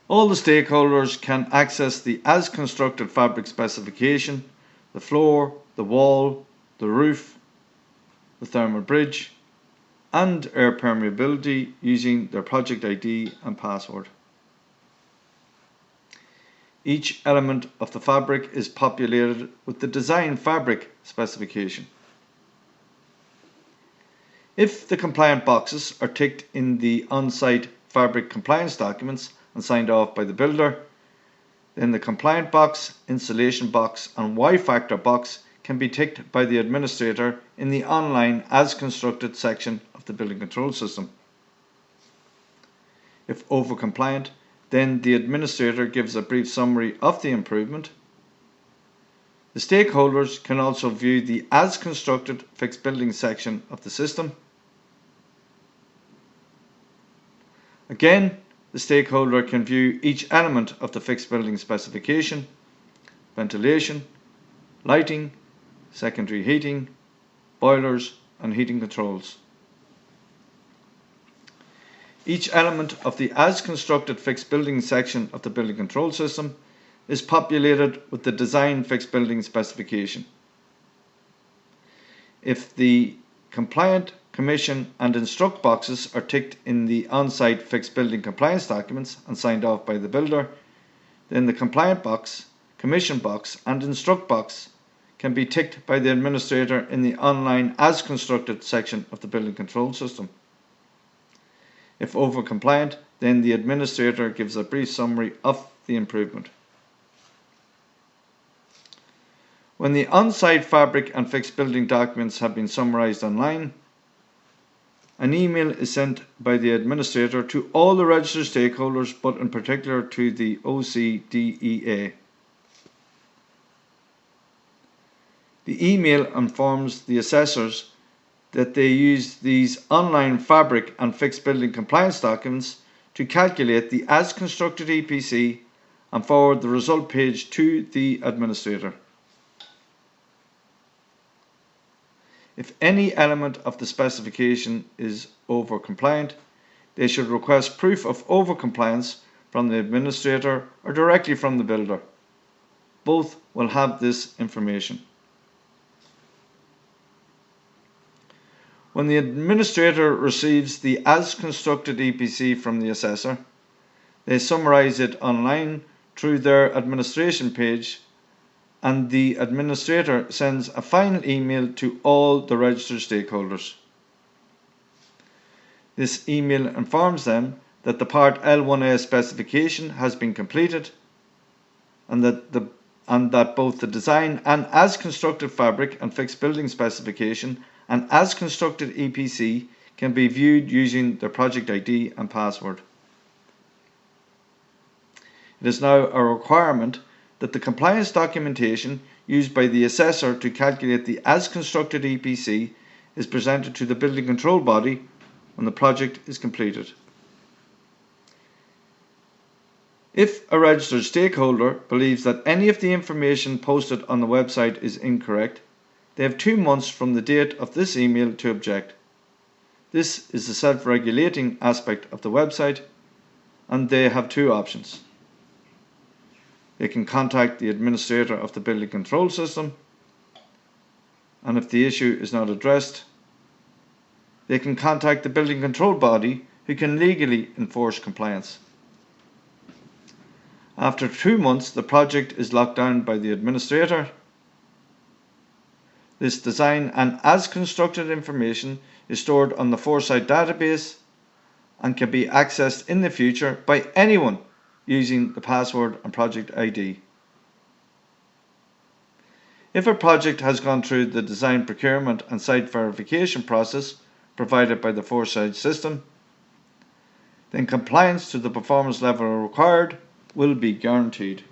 All the stakeholders can access the as constructed fabric specification, the floor, the wall, the roof, the thermal bridge, and air permeability using their project ID and password. Each element of the fabric is populated with the design fabric specification. If the compliant boxes are ticked in the on-site fabric compliance documents and signed off by the builder, then the compliant box, installation box and Y-factor box can be ticked by the administrator in the online as constructed section of the building control system. If over compliant, then the administrator gives a brief summary of the improvement. The stakeholders can also view the as constructed fixed building section of the system. Again, the stakeholder can view each element of the fixed building specification: ventilation, lighting, secondary heating, boilers and heating controls. Each element of the as constructed fixed building section of the building control system is populated with the design fixed building specification. If the compliant, commission and instruct boxes are ticked in the on-site fixed building compliance documents and signed off by the builder, then the compliant box, commission box and instruct box can be ticked by the administrator in the online as constructed section of the building control system. If over compliant, then the administrator gives a brief summary of the improvement. When the on-site fabric and fixed building documents have been summarized online, an email is sent by the administrator to all the registered stakeholders, but in particular to the OCDEA. The email informs the assessors that they use these online fabric and fixed building compliance documents to calculate the as constructed EPC and forward the result page to the administrator. If any element of the specification is over compliant, they should request proof of over compliance from the administrator or directly from the builder. Both will have this information. When the administrator receives the as constructed EPC from the assessor, they summarize it online through their administration page, and the administrator sends a final email to all the registered stakeholders. This email informs them that the Part L1A specification has been completed and that both the design and as constructed fabric and fixed building specification and as constructed EPC can be viewed using their project ID and password. It is now a requirement that the compliance documentation used by the assessor to calculate the as constructed EPC is presented to the building control body when the project is completed. If a registered stakeholder believes that any of the information posted on the website is incorrect, they have 2 months from the date of this email to object. This is the self-regulating aspect of the website, and they have 2 options. They can contact the administrator of the building control system, and if the issue is not addressed, they can contact the building control body, who can legally enforce compliance. After 2 months, the project is locked down by the administrator. This design and as constructed information is stored on the Foresight database and can be accessed in the future by anyone using the password and project ID. If a project has gone through the design procurement and site verification process provided by the Foresight system, then compliance to the performance level required will be guaranteed.